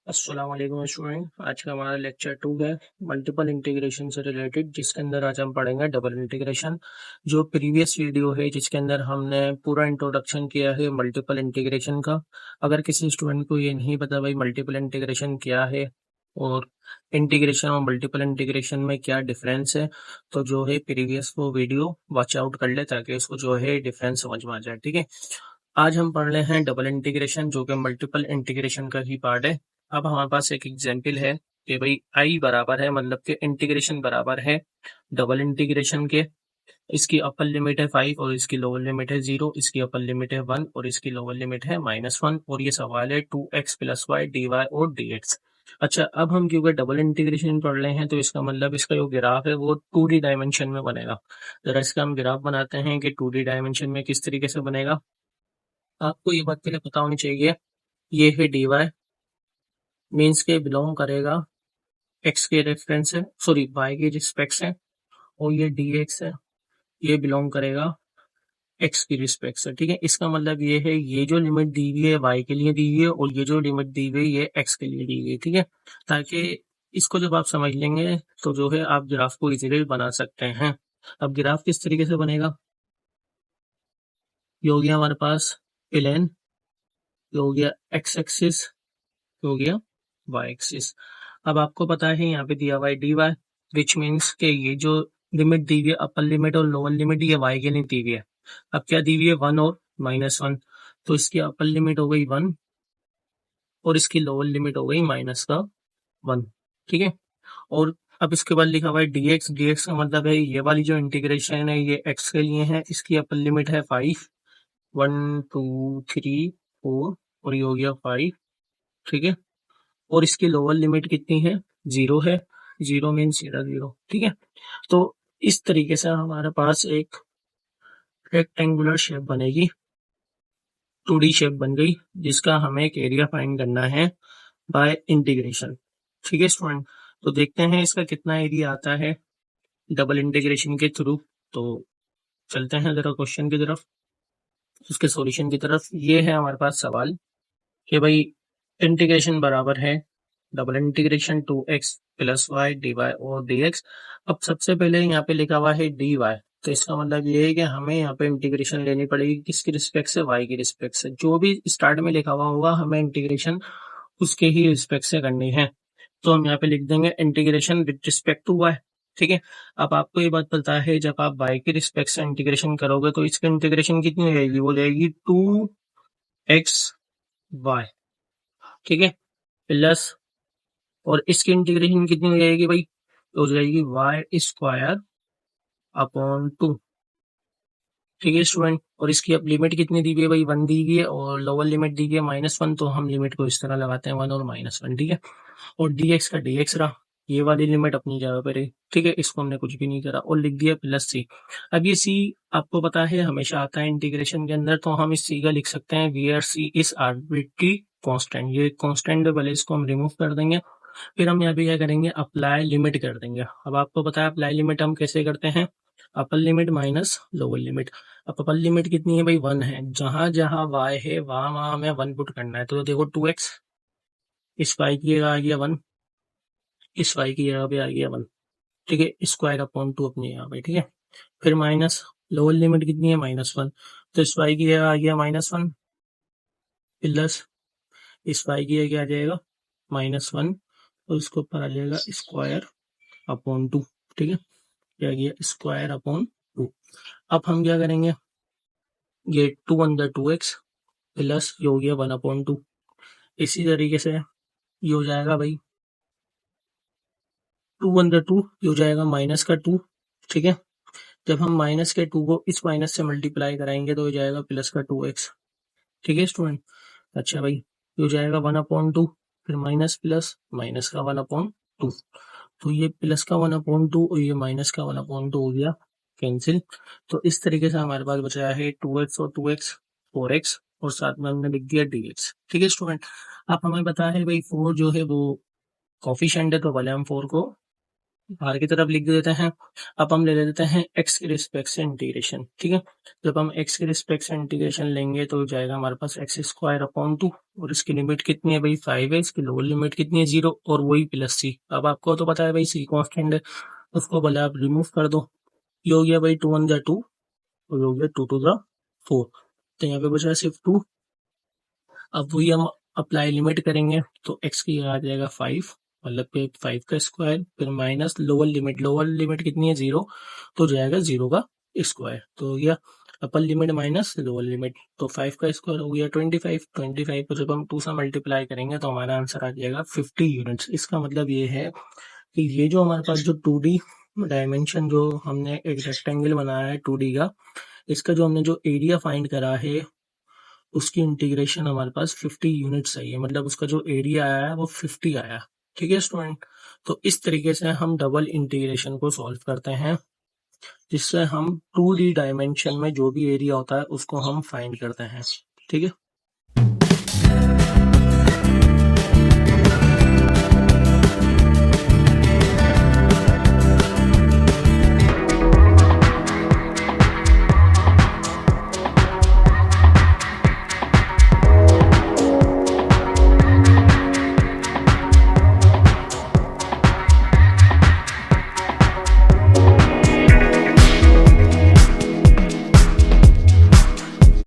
अस्सलाम वालेकुम स्टूडेंट। आज का हमारा लेक्चर 2 है मल्टीपल इंटीग्रेशन से रिलेटेड, जिसके अंदर आज हम पढ़ेंगे डबल इंटीग्रेशन। जो प्रीवियस वीडियो है जिसके अंदर हमने पूरा इंट्रोडक्शन किया है मल्टीपल इंटीग्रेशन का। अगर किसी स्टूडेंट को ये नहीं पता भाई मल्टीपल इंटीग्रेशन क्या है और इंटीग्रेशन और मल्टीपल इंटीग्रेशन में क्या डिफरेंस है, तो जो है प्रीवियस वो वीडियो वॉच आउट कर ले ताकि उसको जो है डिफरेंस समझ में आ जाए। ठीक है, आज हम पढ़ रहे हैं डबल इंटीग्रेशन जो कि मल्टीपल इंटीग्रेशन का ही पार्ट है। अब हमारे पास एक एग्जाम्पल है कि भाई आई बराबर है, मतलब कि इंटीग्रेशन बराबर है डबल इंटीग्रेशन के। इसकी अपर लिमिट है 5 और इसकी लोअर लिमिट है 0। इसकी अपर लिमिट है 1 और इसकी लोअर लिमिट है -1। और ये सवाल है 2x plus y d y और डी एक्स। अच्छा, अब हम क्योंकि डबल इंटीग्रेशन पढ़ रहे हैं तो इसका मतलब इसका जो ग्राफ है वो 2D डायमेंशन में बनेगा। जरा इसका हम ग्राफ बनाते हैं कि 2D डायमेंशन में किस तरीके से बनेगा। आपको ये बात पहले पता होनी चाहिए, ये है डी वाई, मीन्स के बिलोंग करेगा एक्स के रेफरेंस है, सॉरी वाई के रिस्पेक्ट से। और ये डी एक्स है, ये बिलोंग करेगा एक्स की रिस्पेक्ट से। ठीक है, इसका मतलब ये है ये जो लिमिट दी हुई है वाई के लिए दी हुई है और ये जो लिमिट दी हुई है ये एक्स के लिए दी हुई है। ठीक है, ताकि इसको जब आप समझ लेंगे तो जो है आप ग्राफ को इजीली बना सकते हैं। अब ग्राफ किस तरीके से बनेगा, ये हो गया हमारे पास प्लेन, ये हो गया एक्स एक्सिस, हो गया वाई एक्सिस। अब आपको पता है यहाँ पे दिया हुआ है डी वाई, विच मीन्स के ये जो लिमिट दी हुई है अपर लिमिट और लोअर लिमिट ये वाई के लिए दी हुई है। अब क्या दी हुई है 1 और -1, तो इसकी अपर लिमिट हो गई 1 और इसकी लोअर लिमिट हो गई -1। ठीक है, और अब इसके बाद लिखा हुआ है dx। dx का मतलब है ये वाली जो इंटीग्रेशन है ये x के लिए है, इसकी अपर लिमिट है 5, 1 2 3 4 और ये हो गया 5। ठीक है, और इसकी लोअर लिमिट कितनी है, 0 है। 0 मीन्स सीधा 0। ठीक है, तो इस तरीके से हमारे पास एक रेक्टेंगुलर शेप बनेगी, 2D शेप बन गई, जिसका हमें एक एरिया फाइंड करना है बाय इंटीग्रेशन। ठीक है स्टूडेंट, तो देखते हैं इसका कितना एरिया आता है डबल इंटीग्रेशन के थ्रू। तो चलते हैं जरा क्वेश्चन की तरफ, उसके सॉल्यूशन की तरफ। ये है हमारे पास सवाल कि भाई इंटीग्रेशन बराबर है double integration 2x plus y d y और डी एक्स। अब सबसे पहले यहाँ पे लिखा हुआ है डी वाई, तो इसका मतलब ये है कि हमें यहाँ पे इंटीग्रेशन लेनी पड़ेगी किसकी रिस्पेक्ट से, वाई की रिस्पेक्ट से। जो भी स्टार्ट में लिखा हुआ होगा हमें इंटीग्रेशन उसके ही रिस्पेक्ट से करनी है, तो हम यहाँ पे लिख देंगे integration with respect to y. ठीक है, अब आपको ये बात पता है जब आप वाई के रिस्पेक्ट से इंटीग्रेशन करोगे तो इसकी इंटीग्रेशन कितनी हो जाएगी, वो जाएगी 2x वाई। ठीक है, प्लस और इसकी इंटीग्रेशन कितनी हो जाएगी भाई, तो हो जाएगी वाई स्क्वायर अपॉन 2। ठीक है स्टूडेंट, और इसकी अब लिमिट कितनी दी हुई है भाई, 1 दी हुई है और लोअर लिमिट दी हुई है -1, तो हम लिमिट को इस तरह लगाते हैं 1 और -1। ठीक है, और dx का dx रहा, ये वाली लिमिट अपनी जगह पे रही। ठीक है, इसको हमने कुछ भी नहीं करा और लिख दिया +c। अब ये c आपको पता है हमेशा आता है इंटीग्रेशन के अंदर, तो हम इस c का लिख सकते हैं where c is arbitrary constant. ये कांस्टेंट है, पहले इसको हम रिमूव कर देंगे। फिर हम यहाँ पे क्या करेंगे, अप्लाई लिमिट कर देंगे। अब आपको पता है अप्लाई लिमिट हम कैसे करते हैं, upper limit minus lower limit. अब अपर लिमिट कितनी है भाई, 1 है, जहां जहां y है वहां वहां हमें 1 पुट करना है। तो देखो 2x, इस y की जगह आ गया 1, इस y की जगह पे आ गया 1। ठीक है, स्क्वायर अपॉन 2 अपनी जगह पे। ठीक है, फिर माइनस लोअर लिमिट कितनी है, -1, तो इस y की जगह आ गया -1 प्लस इस y की जगह आ जाएगा -1 और इसके ऊपर आ जाएगा स्क्वायर अपॉन 2। ठीक है, क्या गया स्क्वायर अपॉन 2। अब हम क्या करेंगे, ये 2 अंदर 2x प्लस ये हो गया 1/2। इसी तरीके से ये हो जाएगा भाई 2 अंदर 2, ये हो जाएगा -2। ठीक है, जब हम माइनस के 2 को इस माइनस से मल्टीप्लाई कराएंगे तो हो जाएगा +2x। ठीक है स्टूडेंट, अच्छा भाई ये हो जाएगा 1/2, फिर माइनस प्लस माइनस का 1/2, तो ये प्लस का 1/2 और ये माइनस का 1/2 हो गया कैंसिल। तो इस तरीके से हमारे पास बचा है 2x और 2x 4x और साथ में हमने लिख दिया dx। ठीक है स्टूडेंट, आप हमें पता है भाई 4 जो है वो कॉफिशिएंट है, तो पहले हम 4 को बाहर की तरफ लिख देते हैं। अब हम ले लेते हैं एक्स के रिस्पेक्ट से इंटीग्रेशन, ठीक है। जब हम एक्स के रिस्पेक्ट से इंटीग्रेशन लेंगे तो जाएगा हमारे पास एक्स स्क्वायर अपॉन 2, और इसकी लिमिट कितनी है भाई 5 है, इसकी लोअर लिमिट कितनी है 0, और वही प्लस सी। अब आपको तो पता है भाई सी कांस्टेंट है, उसको भले आप रिमूव कर दो। ये हो गया भाई 2 1 जा 2, और ये हो गया 2 2 जा 4, तो यहाँ पे बचा सिर्फ 2। अब वही हम अप्लाई लिमिट करेंगे तो एक्स की आ जाएगा 5, मतलब पे 5 का स्क्वायर, फिर माइनस लोअर लिमिट कितनी है 0, तो जाएगा 0 का स्क्वायर, तो यह upper limit minus lower limit, तो 5 का स्क्वायर हो गया 25 को जब हम 2 से मल्टीप्लाई करेंगे तो हमारा आंसर आ जाएगा 50 यूनिट्स। इसका मतलब ये है कि ये जो हमारे पास जो 2D डायमेंशन जो हमने एक रेक्टेंगल बनाया है 2D का, इसका जो हमने जो एरिया फाइंड करा है उसकी इंटीग्रेशन हमारे पास 50 यूनिट्स आई है, मतलब उसका जो एरिया आया है वो 50 आया। ठीक है स्टूडेंट, तो इस तरीके से हम डबल इंटीग्रेशन को सॉल्व करते हैं, जिससे हम 2D डायमेंशन में जो भी एरिया होता है उसको हम फाइंड करते हैं। ठीक है।